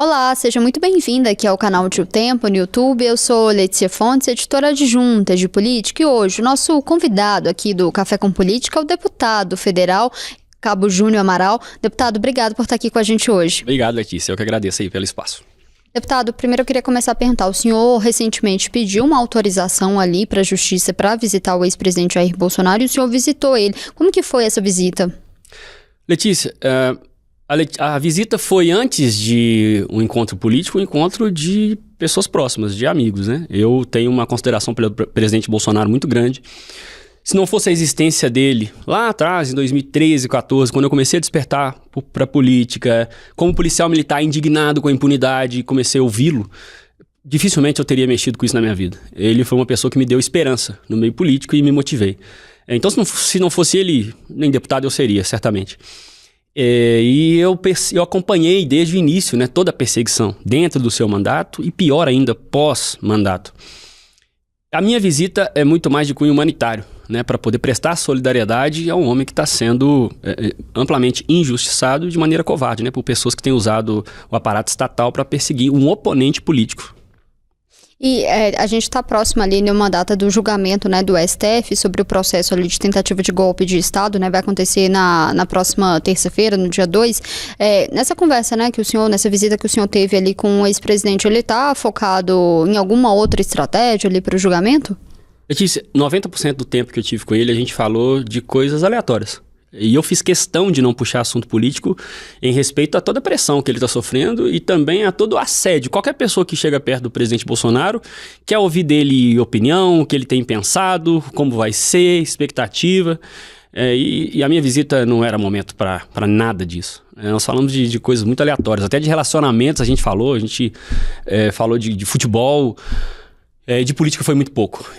Olá, seja muito bem-vinda aqui ao canal de O Tempo no YouTube. Eu sou Letícia Fontes, editora adjunta de política, e hoje o nosso convidado aqui do Café com Política é o deputado federal Cabo Júnior Amaral. Deputado, obrigado por estar aqui com a gente hoje. Obrigado, Letícia. Eu que agradeço aí pelo espaço. Deputado, primeiro eu queria começar a perguntar, o senhor recentemente pediu uma autorização ali para a Justiça para visitar o ex-presidente Jair Bolsonaro e o senhor visitou ele. Como que foi essa visita? Letícia, a visita foi antes de um encontro político, um encontro de pessoas próximas, de amigos, né? Eu tenho uma consideração pelo presidente Bolsonaro muito grande. Se não fosse a existência dele lá atrás, em 2013, 2014, quando eu comecei a despertar para a política, como policial militar indignado com a impunidade, comecei a ouvi-lo, dificilmente eu teria mexido com isso na minha vida. Ele foi uma pessoa que me deu esperança no meio político e me motivei. Então, se não fosse ele, nem deputado eu seria, certamente. E eu acompanhei desde o início, né, toda a perseguição dentro do seu mandato e, pior ainda, pós-mandato. A minha visita é muito mais de cunho humanitário, né, para poder prestar solidariedade a um homem que está sendo amplamente injustiçado de maneira covarde, né, por pessoas que têm usado o aparato estatal para perseguir um oponente político. E a gente está próximo ali numa data do julgamento, né, do STF sobre o processo ali de tentativa de golpe de Estado, né, vai acontecer na próxima terça-feira, no dia 2. Nessa conversa, né, nessa visita que o senhor teve ali com o ex-presidente, ele está focado em alguma outra estratégia ali para o julgamento? Letícia, 90% do tempo que eu tive com ele, a gente falou de coisas aleatórias. E eu fiz questão de não puxar assunto político em respeito a toda a pressão que ele está sofrendo e também a todo o assédio. Qualquer pessoa que chega perto do presidente Bolsonaro quer ouvir dele opinião, o que ele tem pensado, como vai ser, expectativa. E a minha visita não era momento para nada disso. Nós falamos de coisas muito aleatórias, até de relacionamentos a gente falou falou de futebol, de política foi muito pouco.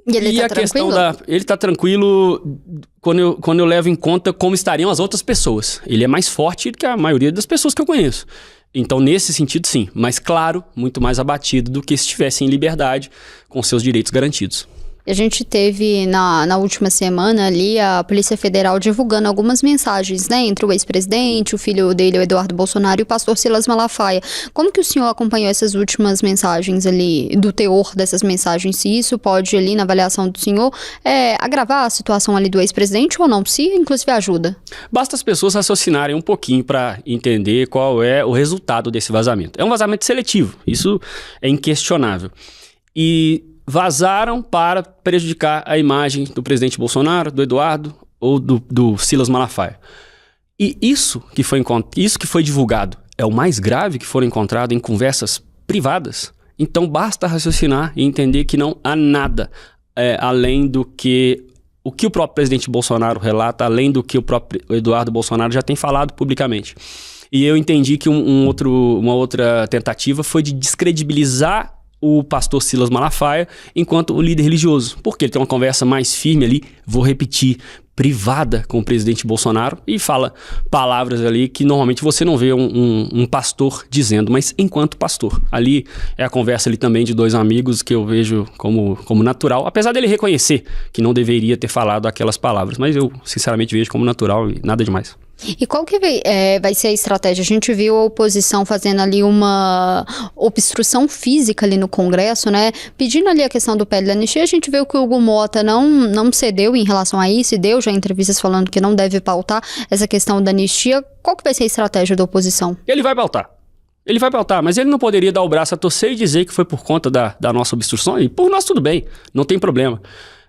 E ele tá tranquilo? Ele tá tranquilo quando eu levo em conta como estariam as outras pessoas. Ele é mais forte do que a maioria das pessoas que eu conheço. Então, nesse sentido, sim. Mas, claro, muito mais abatido do que se estivesse em liberdade com seus direitos garantidos. A gente teve na última semana ali a Polícia Federal divulgando algumas mensagens, né, entre o ex-presidente, o filho dele, o Eduardo Bolsonaro, e o pastor Silas Malafaia. Como que o senhor acompanhou essas últimas mensagens ali, do teor dessas mensagens? Se isso pode ali, na avaliação do senhor, agravar a situação ali do ex-presidente ou não? Se inclusive ajuda? Basta as pessoas raciocinarem um pouquinho para entender qual é o resultado desse vazamento. É um vazamento seletivo, isso é inquestionável. E vazaram para prejudicar a imagem do presidente Bolsonaro, do Eduardo ou do Silas Malafaia. E isso que foi divulgado é o mais grave que foram encontrado em conversas privadas. Então basta raciocinar e entender que não há nada além do que o próprio presidente Bolsonaro relata, além do que o próprio Eduardo Bolsonaro já tem falado publicamente. E eu entendi que uma outra tentativa foi de descredibilizar o pastor Silas Malafaia enquanto o líder religioso, porque ele tem uma conversa mais firme ali, vou repetir, privada com o presidente Bolsonaro, e fala palavras ali que normalmente você não vê um pastor dizendo, mas enquanto pastor. Ali é a conversa ali também de dois amigos que eu vejo como natural, apesar dele reconhecer que não deveria ter falado aquelas palavras, mas eu sinceramente vejo como natural e nada demais. E qual que vai ser a estratégia? A gente viu a oposição fazendo ali uma obstrução física ali no Congresso, né? Pedindo ali a questão do PL da anistia. A gente viu que o Hugo Mota não cedeu em relação a isso e deu já entrevistas falando que não deve pautar essa questão da anistia. Qual que vai ser a estratégia da oposição? Ele vai pautar, mas ele não poderia dar o braço a torcer e dizer que foi por conta da nossa obstrução. E por nós tudo bem, não tem problema.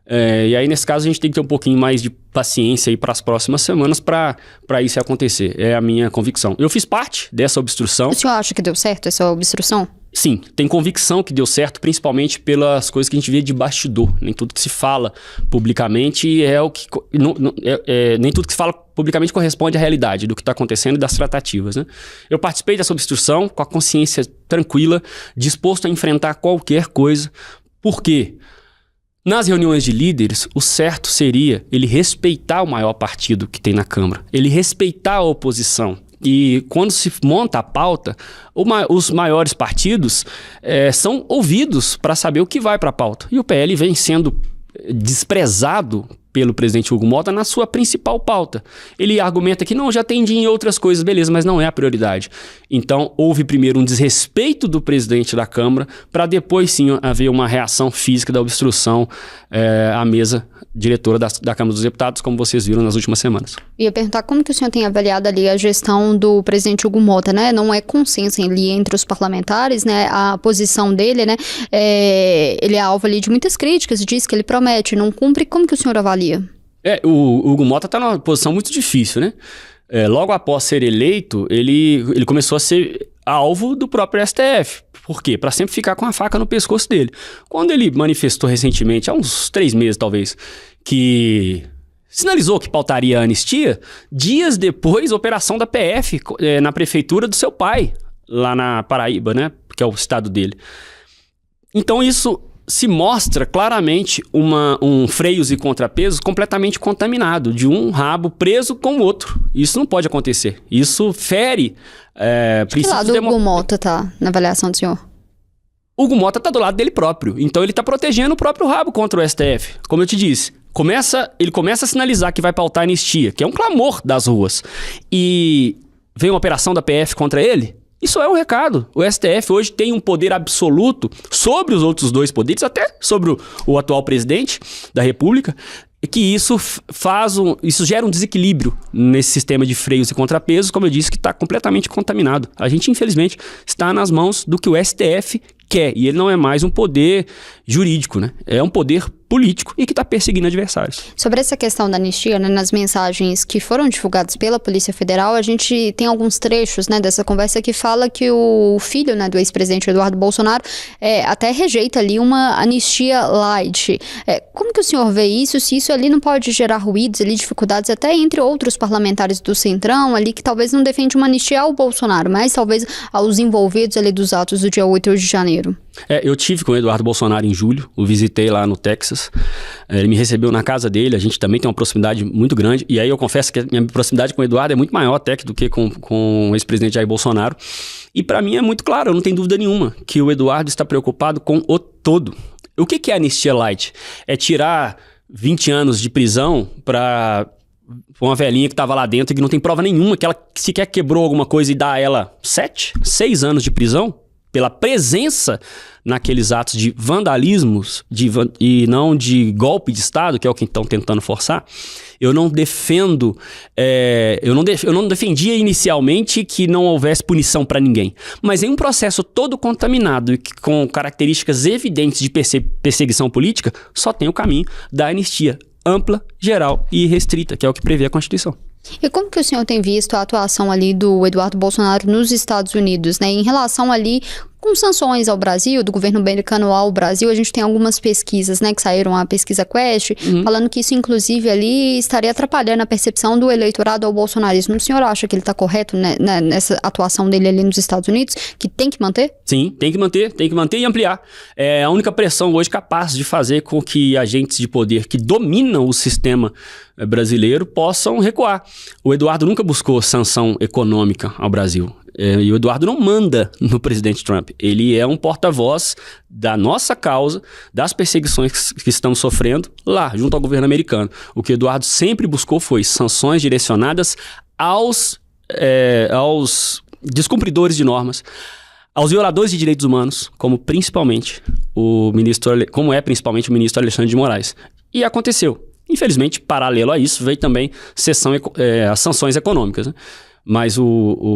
E aí, nesse caso, a gente tem que ter um pouquinho mais de paciência aí para as próximas semanas para isso acontecer. É a minha convicção. Eu fiz parte dessa obstrução. O senhor acha que deu certo essa obstrução? Sim, tem convicção que deu certo, principalmente pelas coisas que a gente vê de bastidor. Nem tudo que se fala publicamente nem tudo que se fala publicamente corresponde à realidade do que está acontecendo e das tratativas, né? Eu participei dessa obstrução com a consciência tranquila, disposto a enfrentar qualquer coisa. Por quê? Nas reuniões de líderes, o certo seria ele respeitar o maior partido que tem na Câmara, ele respeitar a oposição. E quando se monta a pauta, os maiores partidos são ouvidos para saber o que vai para a pauta. E o PL vem sendo desprezado pelo presidente Hugo Mota na sua principal pauta. Ele argumenta que não, já atendi em outras coisas, beleza, mas não é a prioridade. Então, houve primeiro um desrespeito do presidente da Câmara para depois sim haver uma reação física da obstrução à mesa diretora da Câmara dos Deputados, como vocês viram nas últimas semanas. Ia perguntar como que o senhor tem avaliado ali a gestão do presidente Hugo Mota, né? Não é consenso ali entre os parlamentares, né? A posição dele, né? Ele é alvo ali de muitas críticas, diz que ele promete, não cumpre. Como que o senhor avalia? O Hugo Mota está numa posição muito difícil, né? Logo após ser eleito, ele começou a ser alvo do próprio STF. Por quê? Para sempre ficar com a faca no pescoço dele. Quando ele manifestou recentemente, há uns 3 meses talvez, que sinalizou que pautaria a anistia, dias depois, operação da PF na prefeitura do seu pai, lá na Paraíba, né? Que é o estado dele. Então isso se mostra claramente um freios e contrapesos completamente contaminado, de um rabo preso com o outro. Isso não pode acontecer. Isso fere que lado o Hugo Mota tá na avaliação do senhor? Hugo Mota tá do lado dele próprio. Então ele tá protegendo o próprio rabo contra o STF. Como eu te disse, ele começa a sinalizar que vai pautar anistia, que é um clamor das ruas. E vem uma operação da PF contra ele. Isso é um recado. O STF hoje tem um poder absoluto sobre os outros 2 poderes, até sobre o atual presidente da República, que isso gera um desequilíbrio nesse sistema de freios e contrapesos, como eu disse, que está completamente contaminado. A gente, infelizmente, está nas mãos do que o STF quer, e ele não é mais um poder jurídico, né? É um poder político e que está perseguindo adversários. Sobre essa questão da anistia, né, nas mensagens que foram divulgadas pela Polícia Federal, a gente tem alguns trechos, né, dessa conversa que fala que o filho, né, do ex-presidente Eduardo Bolsonaro até rejeita ali uma anistia light. Como que o senhor vê isso? Se isso ali não pode gerar ruídos, ali, dificuldades até entre outros parlamentares do Centrão ali que talvez não defende uma anistia ao Bolsonaro, mas talvez aos envolvidos ali dos atos do dia 8 de janeiro. Eu tive com o Eduardo Bolsonaro em julho, o visitei lá no Texas, ele me recebeu na casa dele, a gente também tem uma proximidade muito grande, e aí eu confesso que a minha proximidade com o Eduardo é muito maior até do que com o ex-presidente Jair Bolsonaro, e para mim é muito claro, eu não tenho dúvida nenhuma, que o Eduardo está preocupado com o todo. O que é anistia light? É tirar 20 anos de prisão para uma velhinha que estava lá dentro e que não tem prova nenhuma, que ela sequer quebrou alguma coisa e dá a ela 6 anos de prisão? Pela presença naqueles atos de vandalismos e não de golpe de Estado, que é o que estão tentando forçar. Eu não defendo, eu não defendia inicialmente que não houvesse punição para ninguém. Mas em um processo todo contaminado e com características evidentes de perseguição política, só tem o caminho da anistia ampla, geral e restrita, que é o que prevê a Constituição. E como que o senhor tem visto a atuação ali do Eduardo Bolsonaro nos Estados Unidos, né? Em relação ali com sanções ao Brasil, do governo americano ao Brasil, a gente tem algumas pesquisas, né, que saíram, a pesquisa Quest, falando que isso, inclusive, ali estaria atrapalhando a percepção do eleitorado ao bolsonarismo. O senhor acha que ele está correto, né, nessa atuação dele ali nos Estados Unidos, que tem que manter? Sim, tem que manter e ampliar. É a única pressão hoje capaz de fazer com que agentes de poder que dominam o sistema brasileiro possam recuar. O Eduardo nunca buscou sanção econômica ao Brasil. E o Eduardo não manda no presidente Trump. Ele é um porta-voz da nossa causa, das perseguições que estamos sofrendo lá, junto ao governo americano. O que o Eduardo sempre buscou foi sanções direcionadas aos descumpridores de normas, aos violadores de direitos humanos, como principalmente o ministro Alexandre de Moraes. E aconteceu. Infelizmente, paralelo a isso, veio também as sanções econômicas, né? Mas,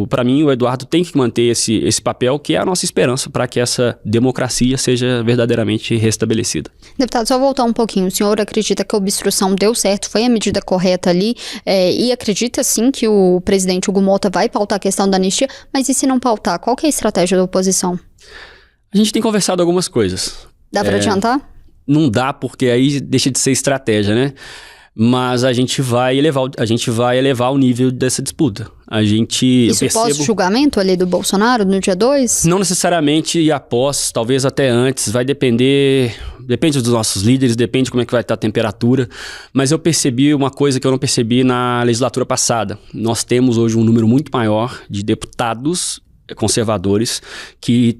para mim, o Eduardo tem que manter esse papel, que é a nossa esperança para que essa democracia seja verdadeiramente restabelecida. Deputado, só voltar um pouquinho. O senhor acredita que a obstrução deu certo, foi a medida correta ali, e acredita, sim, que o presidente Hugo Mota vai pautar a questão da anistia, mas e se não pautar? Qual que é a estratégia da oposição? A gente tem conversado algumas coisas. Dá para adiantar? Não dá, porque aí deixa de ser estratégia, né? Mas a gente vai elevar o nível dessa disputa. Isso pós-julgamento ali do Bolsonaro no dia 2? Não necessariamente e após, talvez até antes. Vai depende dos nossos líderes, depende de como é que vai estar a temperatura. Mas eu percebi uma coisa que eu não percebi na legislatura passada. Nós temos hoje um número muito maior de deputados conservadores que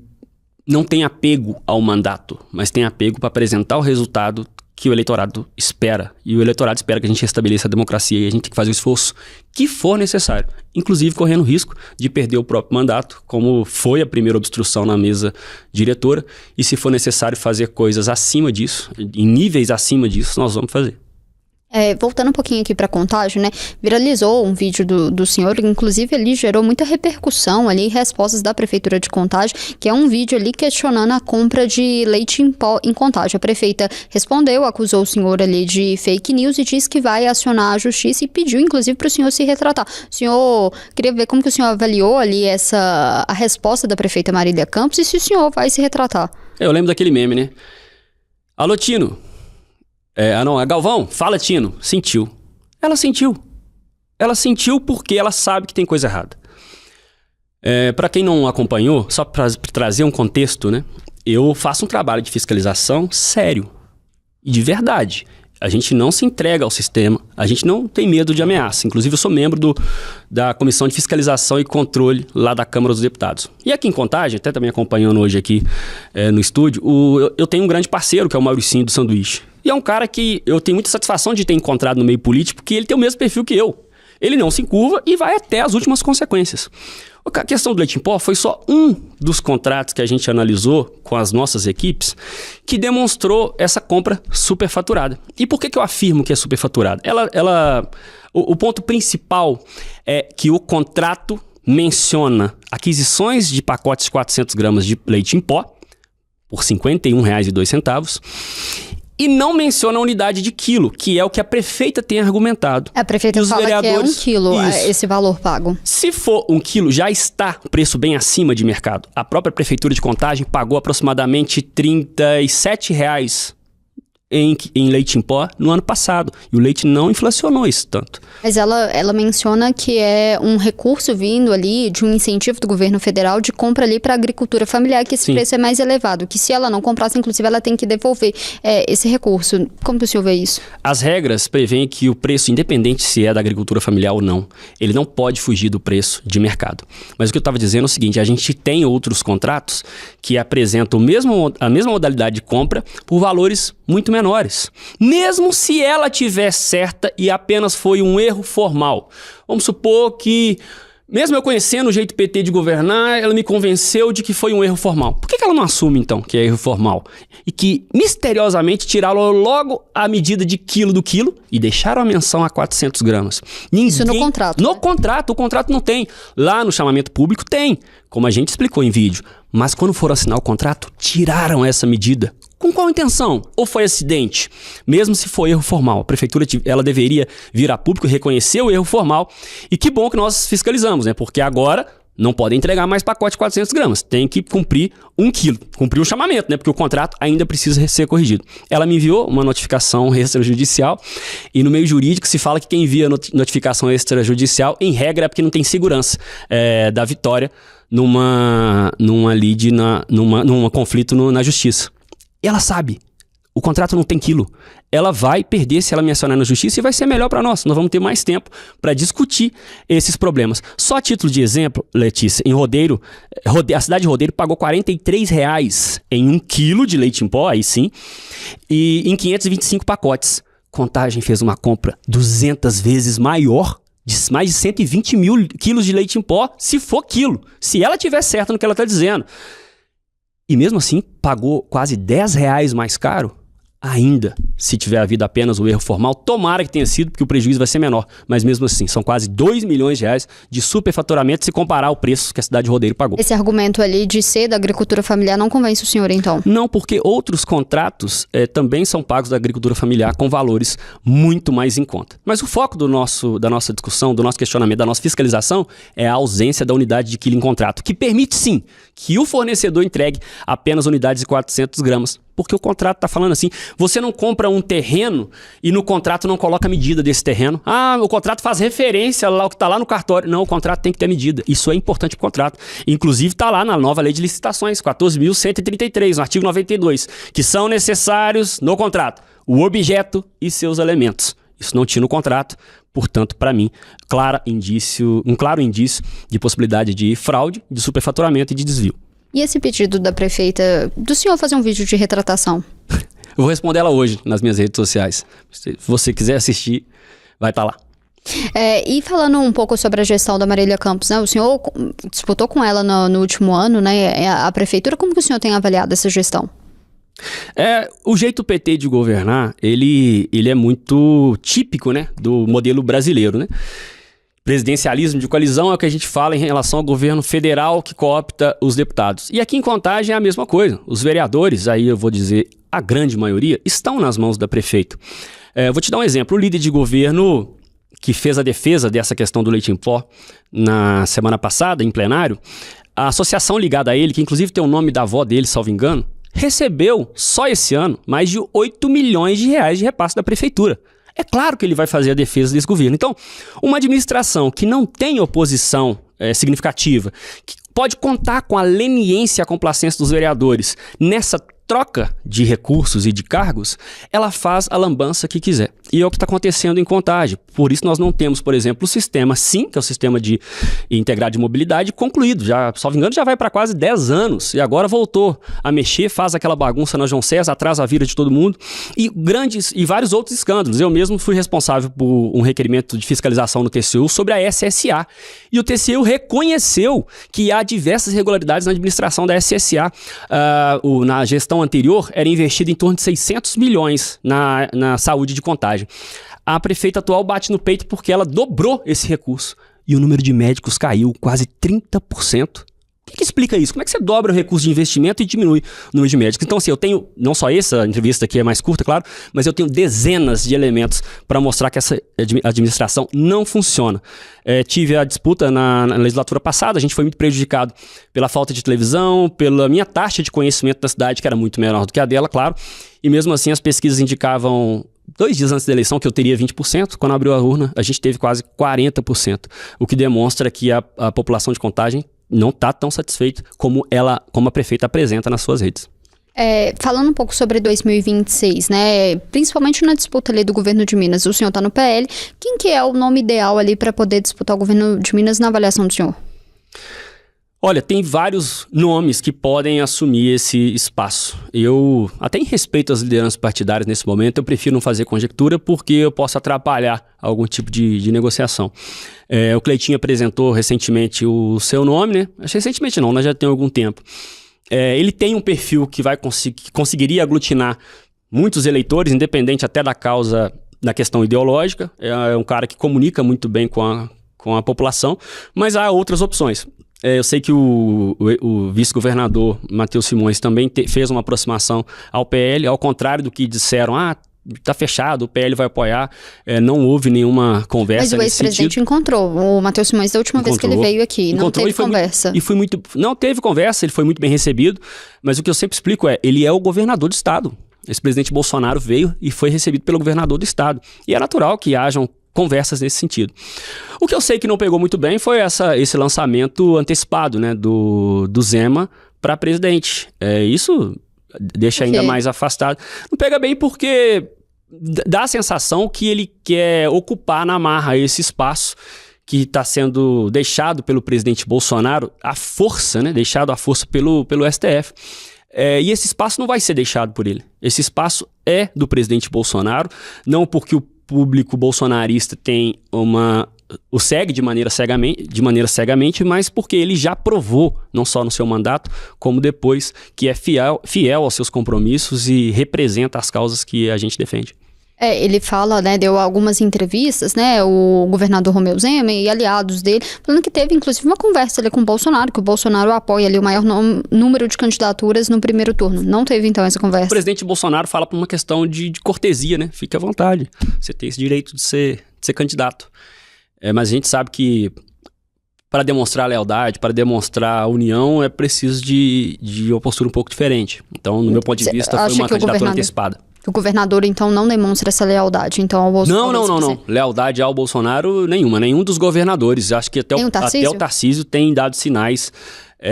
não têm apego ao mandato, mas têm apego para apresentar o resultado que o eleitorado espera. E o eleitorado espera que a gente restabeleça a democracia e a gente tem que fazer o esforço que for necessário. Inclusive correndo o risco de perder o próprio mandato, como foi a primeira obstrução na mesa diretora. E se for necessário fazer coisas acima disso, em níveis acima disso, nós vamos fazer. Voltando um pouquinho aqui para Contagem, né? Viralizou um vídeo do senhor, inclusive ali gerou muita repercussão ali, respostas da Prefeitura de Contagem, que é um vídeo ali questionando a compra de leite em pó em Contagem. A prefeita respondeu, acusou o senhor ali de fake news e disse que vai acionar a justiça e pediu, inclusive, para o senhor se retratar. O senhor, queria ver como que o senhor avaliou ali a resposta da prefeita Marília Campos e se o senhor vai se retratar. Eu lembro daquele meme, né? Alô, Tino. Galvão, fala, Tino. Sentiu. Ela sentiu. Ela sentiu porque ela sabe que tem coisa errada. Para quem não acompanhou, só para trazer um contexto, né? Eu faço um trabalho de fiscalização sério e de verdade. A gente não se entrega ao sistema, a gente não tem medo de ameaça. Inclusive, eu sou membro da Comissão de Fiscalização e Controle lá da Câmara dos Deputados. E aqui em Contagem, até também acompanhando hoje aqui no estúdio, eu tenho um grande parceiro, que é o Mauricinho do Sanduíche. E é um cara que eu tenho muita satisfação de ter encontrado no meio político, porque ele tem o mesmo perfil que eu. Ele não se encurva e vai até as últimas consequências. A questão do leite em pó foi só um dos contratos que a gente analisou com as nossas equipes que demonstrou essa compra superfaturada. E por que eu afirmo que é superfaturada? O ponto principal é que o contrato menciona aquisições de pacotes de 400 gramas de leite em pó por R$ 51,02 e não menciona a unidade de quilo, que é o que a prefeita tem argumentado. A prefeita fala que é 1 quilo esse valor pago. Se for 1 quilo, já está o preço bem acima de mercado. A própria Prefeitura de Contagem pagou aproximadamente R$ 37,00 em leite em pó no ano passado. E o leite não inflacionou isso tanto. Mas ela menciona que é um recurso vindo ali de um incentivo do governo federal de compra ali para a agricultura familiar, que esse Sim. preço é mais elevado. Que se ela não comprasse, inclusive, ela tem que devolver esse recurso. Como que o senhor vê isso? As regras prevêem que o preço, independente se é da agricultura familiar ou não, ele não pode fugir do preço de mercado. Mas o que eu estava dizendo é o seguinte, a gente tem outros contratos que apresentam a mesma modalidade de compra por valores muito menores. Mesmo se ela tiver certa e apenas foi um erro formal. Vamos supor que, mesmo eu conhecendo o jeito PT de governar, ela me convenceu de que foi um erro formal. Por que ela não assume, então, que é erro formal? E que, misteriosamente, tiraram logo a medida de quilo do quilo e deixaram a menção a 400 gramas. Isso no contrato. No contrato, o contrato não tem. Lá no chamamento público tem, como a gente explicou em vídeo. Mas quando foram assinar o contrato, tiraram essa medida. Com qual intenção? Ou foi acidente? Mesmo se for erro formal, a prefeitura ela deveria vir a público, reconhecer o erro formal. E que bom que nós fiscalizamos, né? Porque agora não podem entregar mais pacote de 400 gramas. Tem que cumprir 1 quilo. Cumprir o chamamento, né? Porque o contrato ainda precisa ser corrigido. Ela me enviou uma notificação extrajudicial e no meio jurídico se fala que quem envia notificação extrajudicial, em regra, é porque não tem segurança da vitória numa conflito na justiça. E ela sabe, o contrato não tem quilo. Ela vai perder se ela me acionar na justiça e vai ser melhor para nós. Nós vamos ter mais tempo para discutir esses problemas. Só a título de exemplo, Letícia, em Rodeiro, a cidade de Rodeiro pagou R$ 43,00 em 1 quilo de leite em pó, aí sim, e em 525 pacotes. Contagem fez uma compra 200 vezes maior, de mais de 120 mil quilos de leite em pó, se for quilo. Se ela tiver certo no que ela está dizendo. E mesmo assim, pagou quase R$10 mais caro, ainda, se tiver havido apenas o erro formal, tomara que tenha sido, porque o prejuízo vai ser menor. Mas mesmo assim, são quase R$2 milhões de superfaturamento se comparar ao preço que a cidade de Rodeiro pagou. Esse argumento ali de ser da agricultura familiar não convence o senhor, então? Não, porque outros contratos também são pagos da agricultura familiar com valores muito mais em conta. Mas o foco da nossa discussão, do nosso questionamento, da nossa fiscalização é a ausência da unidade de quilo em contrato, que permite sim que o fornecedor entregue apenas unidades de 400 gramas. Porque o contrato está falando assim, você não compra um terreno e no contrato não coloca a medida desse terreno. Ah, o contrato faz referência ao que está lá no cartório. Não, o contrato tem que ter medida. Isso é importante para o contrato. Inclusive está lá na nova lei de licitações, 14.133, no artigo 92, que são necessários no contrato o objeto e seus elementos. Isso não tinha no contrato, portanto, para mim, um claro indício de possibilidade de fraude, de superfaturamento e de desvio. E esse pedido da prefeita, do senhor fazer um vídeo de retratação? vou responder ela hoje nas minhas redes sociais. Se você quiser assistir, vai estar lá. E falando um pouco sobre a gestão da Marília Campos, né? O senhor disputou com ela no último ano, né? A prefeitura, como que o senhor tem avaliado essa gestão? O jeito PT de governar, ele é muito típico, né, do modelo brasileiro, né? Presidencialismo de coalizão é o que a gente fala em relação ao governo federal que coopta os deputados. E aqui em Contagem é a mesma coisa. Os vereadores, aí eu vou dizer a grande maioria, estão nas mãos da prefeita. Vou te dar um exemplo. O líder de governo que fez a defesa dessa questão do leite em pó na semana passada, em plenário, a associação ligada a ele, que inclusive tem o nome da avó dele, salvo engano, recebeu, só esse ano, mais de 8 milhões de reais de repasse da prefeitura. É claro que ele vai fazer a defesa desse governo. Então, uma administração que não tem oposição significativa, que pode contar com a leniência e a complacência dos vereadores nessa troca de recursos e de cargos, ela faz a lambança que quiser. E é o que está acontecendo em Contagem. Por isso nós não temos, por exemplo, o sistema SIM, que é o sistema de integrado de mobilidade, concluído. Já, salvo engano, já vai para quase 10 anos. E agora voltou a mexer, faz aquela bagunça na João César, atrasa a vida de todo mundo. E vários outros escândalos. Eu mesmo fui responsável por um requerimento de fiscalização no TCU sobre a SSA. E o TCU reconheceu que há diversas irregularidades na administração da SSA. Na gestão anterior, era investido em torno de 600 milhões na saúde de Contagem. A prefeita atual bate no peito porque ela dobrou esse recurso. E o número de médicos caiu quase 30%. O que explica isso? Como é que você dobra o recurso de investimento e diminui o número de médicos? Então, assim, eu tenho, não só essa entrevista aqui é mais curta, claro, mas eu tenho dezenas de elementos para mostrar que essa administração não funciona. Tive a disputa na legislatura passada, a gente foi muito prejudicado pela falta de televisão, pela minha taxa de conhecimento da cidade, que era muito menor do que a dela, claro, e mesmo assim as pesquisas indicavam 2 dias antes da eleição que eu teria 20%, quando abriu a urna a gente teve quase 40%, o que demonstra que a população de Contagem não está tão satisfeita como a prefeita apresenta nas suas redes. Falando um pouco sobre 2026, né, principalmente na disputa ali do governo de Minas, o senhor está no PL, quem que é o nome ideal ali para poder disputar o governo de Minas na avaliação do senhor? Olha, tem vários nomes que podem assumir esse espaço. Eu, até em respeito às lideranças partidárias nesse momento, eu prefiro não fazer conjectura porque eu posso atrapalhar algum tipo de negociação. O Cleitinho apresentou recentemente o seu nome, né? Acho que recentemente não, nós já temos algum tempo. Ele tem um perfil que conseguiria aglutinar muitos eleitores, independente até da causa, da questão ideológica. É um cara que comunica muito bem com a população, mas há outras opções. Eu sei que o vice-governador Matheus Simões também fez uma aproximação ao PL, ao contrário do que disseram, tá fechado, o PL vai apoiar, não houve nenhuma conversa. Mas o ex-presidente encontrou o Matheus Simões da última vez que ele veio aqui, não teve conversa. Não teve conversa, ele foi muito bem recebido, mas o que eu sempre explico ele é o governador do estado. Esse presidente Bolsonaro veio e foi recebido pelo governador do estado. E é natural que hajam conversas nesse sentido. O que eu sei que não pegou muito bem foi esse lançamento antecipado, né, do Zema para presidente. Isso deixa ainda mais afastado. Não pega bem porque dá a sensação que ele quer ocupar na marra esse espaço que está sendo deixado pelo presidente Bolsonaro à força, né, deixado à força pelo STF. E esse espaço não vai ser deixado por ele. Esse espaço é do presidente Bolsonaro, não porque o público bolsonarista o segue de maneira cegamente, mas porque ele já provou, não só no seu mandato, como depois, que é fiel aos seus compromissos e representa as causas que a gente defende. Ele fala, né, deu algumas entrevistas, né, o governador Romeu Zema e aliados dele, falando que teve inclusive uma conversa ali com o Bolsonaro, que o Bolsonaro apoia ali o maior número de candidaturas no primeiro turno. Não teve então essa conversa? O presidente Bolsonaro fala por uma questão de cortesia, né, fique à vontade, você tem esse direito de ser candidato. Mas a gente sabe que para demonstrar lealdade, para demonstrar união, é preciso de uma postura um pouco diferente. Então, no meu ponto de vista, foi uma candidatura antecipada. O governador, então, não demonstra essa lealdade, então, ao Bolsonaro? Não. Lealdade ao Bolsonaro, nenhuma. Nenhum dos governadores. Acho que até o Tarcísio tem dado sinais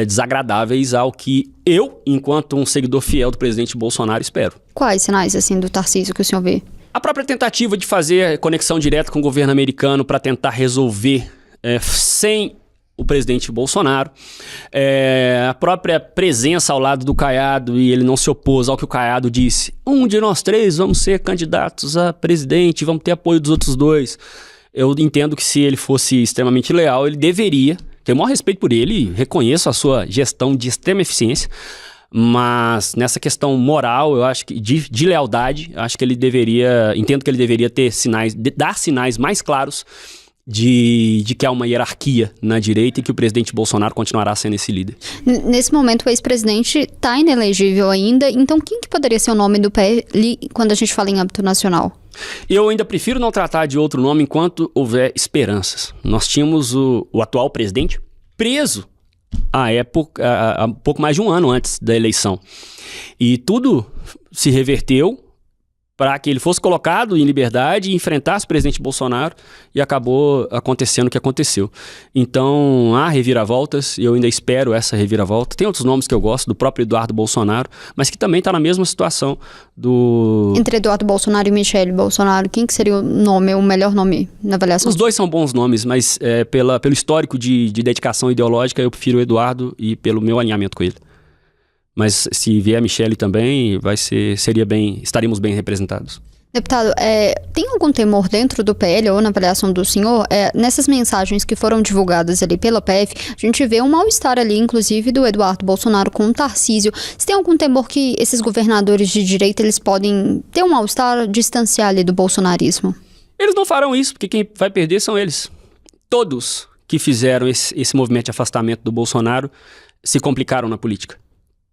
desagradáveis ao que eu, enquanto um seguidor fiel do presidente Bolsonaro, espero. Quais sinais, assim, do Tarcísio que o senhor vê? A própria tentativa de fazer conexão direta com o governo americano para tentar resolver sem o presidente Bolsonaro. A própria presença ao lado do Caiado, e ele não se opôs ao que o Caiado disse. Um de nós três vamos ser candidatos a presidente, vamos ter apoio dos outros dois. Eu entendo que se ele fosse extremamente leal, ele deveria, tenho o maior respeito por ele, reconheço a sua gestão de extrema eficiência, mas nessa questão moral, eu acho que de lealdade, eu acho que ele deveria, entendo que ele deveria ter sinais, dar sinais mais claros de que há uma hierarquia na direita e que o presidente Bolsonaro continuará sendo esse líder. Nesse momento, o ex-presidente está inelegível ainda, então quem que poderia ser o nome do PL quando a gente fala em âmbito nacional? Eu ainda prefiro não tratar de outro nome enquanto houver esperanças. Nós tínhamos o atual presidente preso há pouco mais de um ano antes da eleição. E tudo se reverteu para que ele fosse colocado em liberdade e enfrentasse o presidente Bolsonaro, e acabou acontecendo o que aconteceu. Então, há reviravoltas, e eu ainda espero essa reviravolta. Tem outros nomes que eu gosto, do próprio Eduardo Bolsonaro, mas que também está na mesma situação do... Entre Eduardo Bolsonaro e Michele Bolsonaro, quem que seria o melhor nome na avaliação? Os dois são bons nomes, mas pelo histórico de dedicação ideológica, eu prefiro o Eduardo e pelo meu alinhamento com ele. Mas se vier a Michele também, estaremos bem representados. Deputado, tem algum temor dentro do PL ou na avaliação do senhor? Nessas mensagens que foram divulgadas ali pela PF, a gente vê um mal-estar ali, inclusive do Eduardo Bolsonaro com o Tarcísio. Você tem algum temor que esses governadores de direita, eles podem ter um mal-estar, distanciar ali do bolsonarismo? Eles não farão isso, porque quem vai perder são eles. Todos que fizeram esse movimento de afastamento do Bolsonaro se complicaram na política.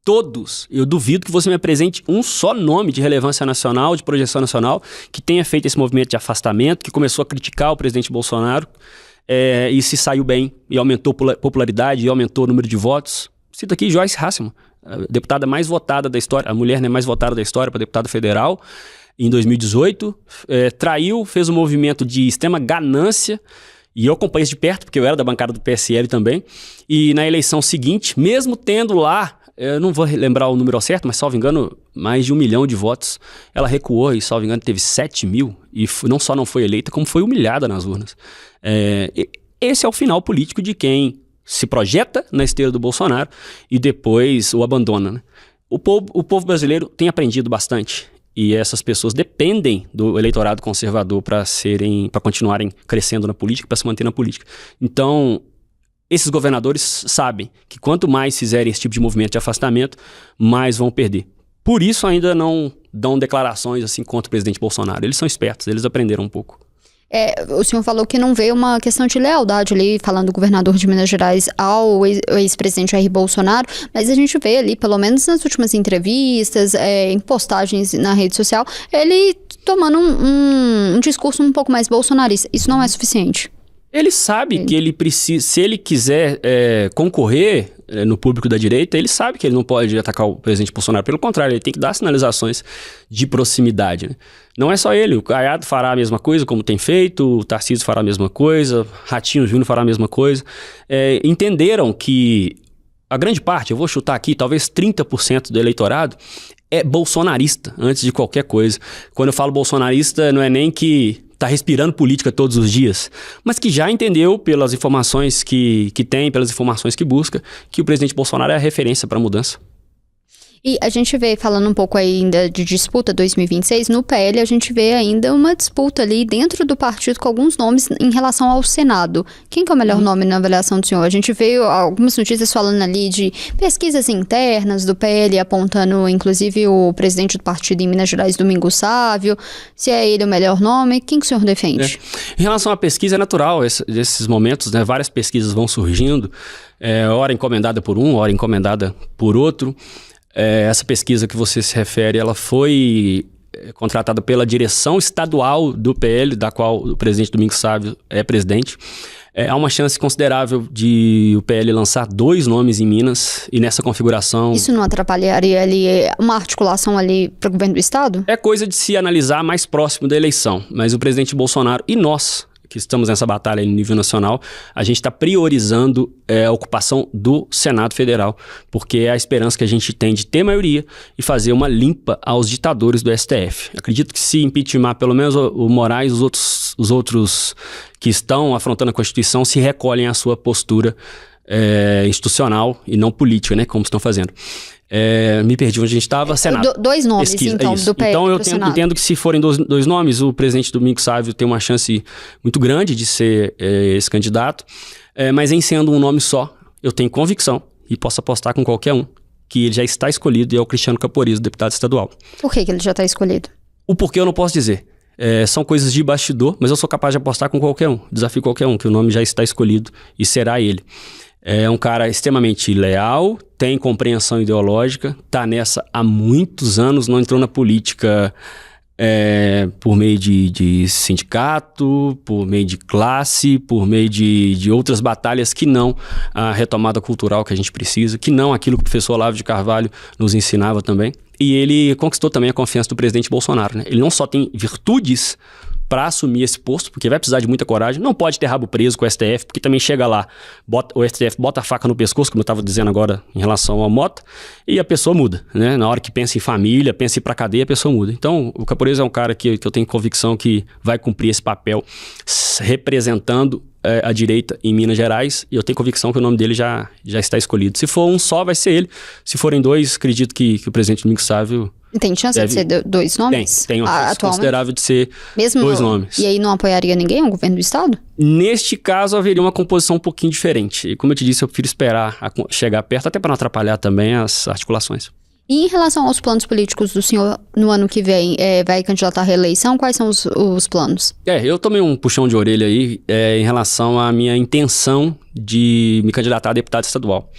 Todos. Eu duvido que você me apresente um só nome de relevância nacional, de projeção nacional, que tenha feito esse movimento de afastamento, que começou a criticar o presidente Bolsonaro e se saiu bem, e aumentou popularidade, e aumentou o número de votos. Cito aqui Joyce Hasselmann, a deputada mais votada da história, a mulher mais votada da história para deputada federal, em 2018, traiu, fez um movimento de extrema ganância, e eu acompanhei isso de perto, porque eu era da bancada do PSL também, e na eleição seguinte, mesmo tendo lá, eu não vou lembrar o número ao certo, mas, salvo engano, mais de 1 milhão de votos. Ela recuou e, salvo engano, teve 7 mil. E não só não foi eleita, como foi humilhada nas urnas. Esse é o final político de quem se projeta na esteira do Bolsonaro e depois o abandona, né? O povo brasileiro tem aprendido bastante. E essas pessoas dependem do eleitorado conservador para continuarem crescendo na política, para se manter na política. Então, esses governadores sabem que quanto mais fizerem esse tipo de movimento de afastamento, mais vão perder. Por isso ainda não dão declarações assim contra o presidente Bolsonaro. Eles são espertos, eles aprenderam um pouco. O senhor falou que não vê uma questão de lealdade ali, falando do governador de Minas Gerais ao ex-presidente Jair Bolsonaro, mas a gente vê ali, pelo menos nas últimas entrevistas, em postagens na rede social, ele tomando um discurso um pouco mais bolsonarista. Isso não é suficiente. Ele sabe que ele precisa, se ele quiser concorrer no público da direita, ele sabe que ele não pode atacar o presidente Bolsonaro. Pelo contrário, ele tem que dar sinalizações de proximidade, né? Não é só ele, o Caiado fará a mesma coisa, como tem feito, o Tarcísio fará a mesma coisa, Ratinho Júnior fará a mesma coisa. Entenderam que a grande parte, eu vou chutar aqui, talvez 30% do eleitorado é bolsonarista, antes de qualquer coisa. Quando eu falo bolsonarista, não é nem que está respirando política todos os dias, mas que já entendeu pelas informações que tem, pelas informações que busca, que o presidente Bolsonaro é a referência para a mudança. E a gente vê, falando um pouco ainda de disputa 2026, no PL a gente vê ainda uma disputa ali dentro do partido com alguns nomes em relação ao Senado. Quem que é o melhor nome na avaliação do senhor? A gente vê algumas notícias falando ali de pesquisas internas do PL, apontando inclusive o presidente do partido em Minas Gerais, Domingos Sávio. Se é ele o melhor nome, quem que o senhor defende? Em relação à pesquisa, é natural esses momentos, né? Várias pesquisas vão surgindo, hora encomendada por um, hora encomendada por outro. Essa pesquisa que você se refere, ela foi contratada pela direção estadual do PL, da qual o presidente Domingos Sávio é presidente. Há uma chance considerável de o PL lançar 2 nomes em Minas, e nessa configuração... Isso não atrapalharia ali uma articulação ali para o governo do estado? É coisa de se analisar mais próximo da eleição, mas o presidente Bolsonaro e nós, que estamos nessa batalha no nível nacional, a gente está priorizando a ocupação do Senado Federal, porque é a esperança que a gente tem de ter maioria e fazer uma limpa aos ditadores do STF. Acredito que se impeachment pelo menos o Moraes, os outros os outros que estão afrontando a Constituição se recolhem à sua postura institucional e não política, né, como estão fazendo. Me perdi onde a gente estava. Senado. Dois nomes, Pesquisa, então, do PF Então eu entendo que se forem dois nomes, o presidente Domingos Sávio tem uma chance muito grande de ser esse candidato, mas em sendo um nome só, eu tenho convicção, e posso apostar com qualquer um, que ele já está escolhido e é o Cristiano Caporizo, deputado estadual. Por que ele já está escolhido? O porquê eu não posso dizer. São coisas de bastidor, mas eu sou capaz de apostar com qualquer um. Desafio qualquer um, que o nome já está escolhido e será ele. É um cara extremamente leal, tem compreensão ideológica, está nessa há muitos anos, não entrou na política por meio de sindicato, por meio de classe, por meio de outras batalhas que não a retomada cultural que a gente precisa, que não aquilo que o professor Olavo de Carvalho nos ensinava também. E ele conquistou também a confiança do presidente Bolsonaro, né? Ele não só tem virtudes para assumir esse posto, porque vai precisar de muita coragem, não pode ter rabo preso com o STF, porque também chega lá, o STF bota a faca no pescoço, como eu estava dizendo agora em relação ao Mota, e a pessoa muda, né? Na hora que pensa em família, pensa em ir pra cadeia, a pessoa muda. Então, o Caporizo é um cara que eu tenho convicção que vai cumprir esse papel representando a direita em Minas Gerais, e eu tenho convicção que o nome dele já está escolhido. Se for um só, vai ser ele. Se forem dois, acredito que o presidente Domingos Sávio... Tem chance de ser dois nomes? Tem uma chance considerável de ser dois nomes. E aí não apoiaria ninguém, o governo do estado? Neste caso, haveria uma composição um pouquinho diferente. E como eu te disse, eu prefiro esperar chegar perto, até para não atrapalhar também as articulações. E em relação aos planos políticos do senhor no ano que vem, vai candidatar à reeleição? Quais são os planos? Eu tomei um puxão de orelha aí em relação à minha intenção de me candidatar a deputado estadual.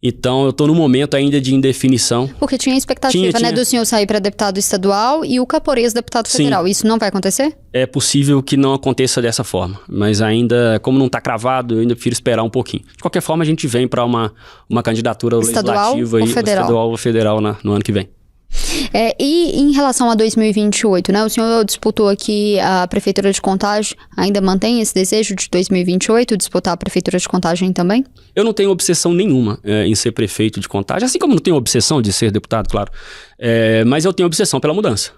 Então, eu estou no momento ainda de indefinição. Porque tinha expectativa, né, do senhor sair para deputado estadual e o Caporizo deputado federal. Isso não vai acontecer? É possível que não aconteça dessa forma. Mas ainda, como não está cravado, eu ainda prefiro esperar um pouquinho. De qualquer forma, a gente vem para uma candidatura legislativa estadual ou federal no ano que vem. E em relação a 2028, né? O senhor disputou aqui a Prefeitura de Contagem, ainda mantém esse desejo de 2028 disputar a Prefeitura de Contagem também? Eu não tenho obsessão nenhuma em ser prefeito de Contagem, assim como não tenho obsessão de ser deputado, claro. Mas eu tenho obsessão pela mudança.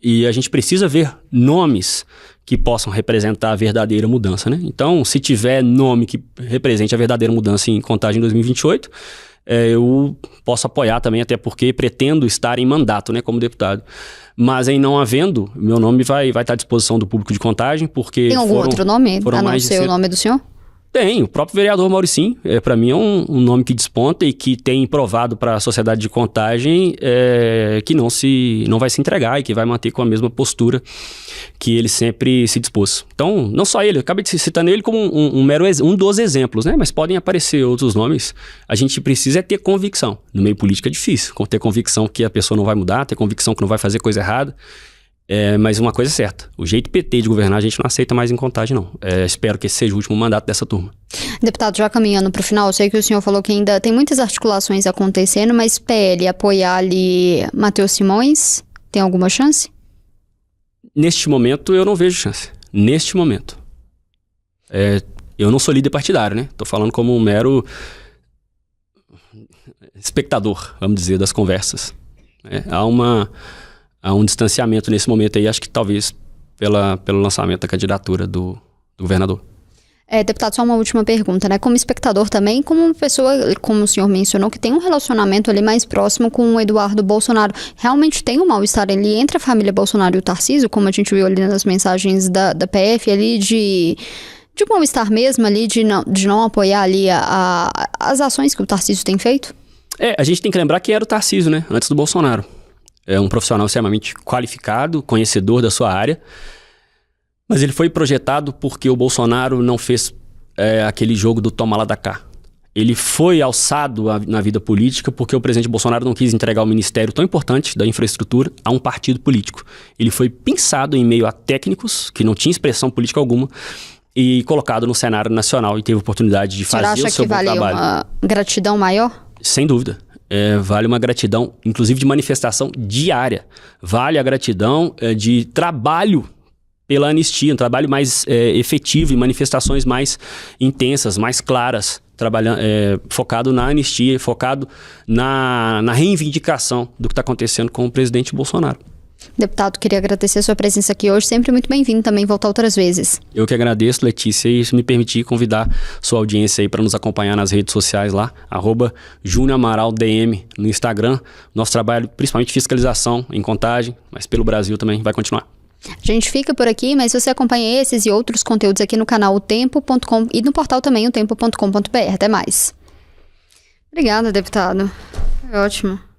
E a gente precisa ver nomes que possam representar a verdadeira mudança, né? Então, se tiver nome que represente a verdadeira mudança em Contagem em 2028... eu posso apoiar também, até porque pretendo estar em mandato, né, como deputado. Mas em não havendo, meu nome vai estar à disposição do público de Contagem, porque... Tem algum outro nome, a não ser o nome do senhor? Tem, o próprio vereador Mauricinho, para mim é um nome que desponta e que tem provado para a sociedade de Contagem que não vai se entregar e que vai manter com a mesma postura que ele sempre se dispôs. Então, não só ele, eu acabei de citar ele como um dos exemplos, né? Mas podem aparecer outros nomes. A gente precisa ter convicção. No meio político é difícil, ter convicção que a pessoa não vai mudar, ter convicção que não vai fazer coisa errada. Mas uma coisa é certa, o jeito PT de governar a gente não aceita mais em Contagem, não. Espero que esse seja o último mandato dessa turma. Deputado, já caminhando para o final, eu sei que o senhor falou que ainda tem muitas articulações acontecendo, mas PL apoiar ali Matheus Simões, tem alguma chance? Neste momento, eu não vejo chance. Neste momento. Eu não sou líder partidário, né? Tô falando como um mero espectador, vamos dizer, das conversas. Há um distanciamento nesse momento aí, acho que talvez pelo lançamento da candidatura do governador. Deputado, só uma última pergunta, né? Como espectador também, como uma pessoa, como o senhor mencionou, que tem um relacionamento ali mais próximo com o Eduardo Bolsonaro, realmente tem um mal-estar ali entre a família Bolsonaro e o Tarcísio, como a gente viu ali nas mensagens da PF ali de mal-estar mesmo ali, de não apoiar ali as ações que o Tarcísio tem feito? A gente tem que lembrar quem era o Tarcísio, né? Antes do Bolsonaro. É um profissional extremamente qualificado, conhecedor da sua área, mas ele foi projetado porque o Bolsonaro não fez aquele jogo do toma lá da cá. Ele foi alçado na vida política porque o presidente Bolsonaro não quis entregar o ministério tão importante da infraestrutura a um partido político. Ele foi pensado em meio a técnicos que não tinham expressão política alguma e colocado no cenário nacional e teve oportunidade de fazer o seu bom trabalho. Você acha que vale uma gratidão maior? Sem dúvida. Vale uma gratidão, inclusive de manifestação diária. Vale a gratidão de trabalho pela anistia, um trabalho mais efetivo e manifestações mais intensas, mais claras, focado na anistia, focado na reivindicação do que está acontecendo com o presidente Bolsonaro. Deputado, queria agradecer a sua presença aqui hoje, sempre muito bem-vindo também, voltar outras vezes. Eu que agradeço, Letícia, e se me permitir convidar sua audiência aí para nos acompanhar nas redes sociais lá, @JuniorAmaralDM no Instagram. Nosso trabalho, principalmente fiscalização em Contagem, mas pelo Brasil também vai continuar. A gente fica por aqui, mas você acompanha esses e outros conteúdos aqui no canal otempo.com e no portal também otempo.com.br. Até mais. Obrigada, deputado. Foi ótimo.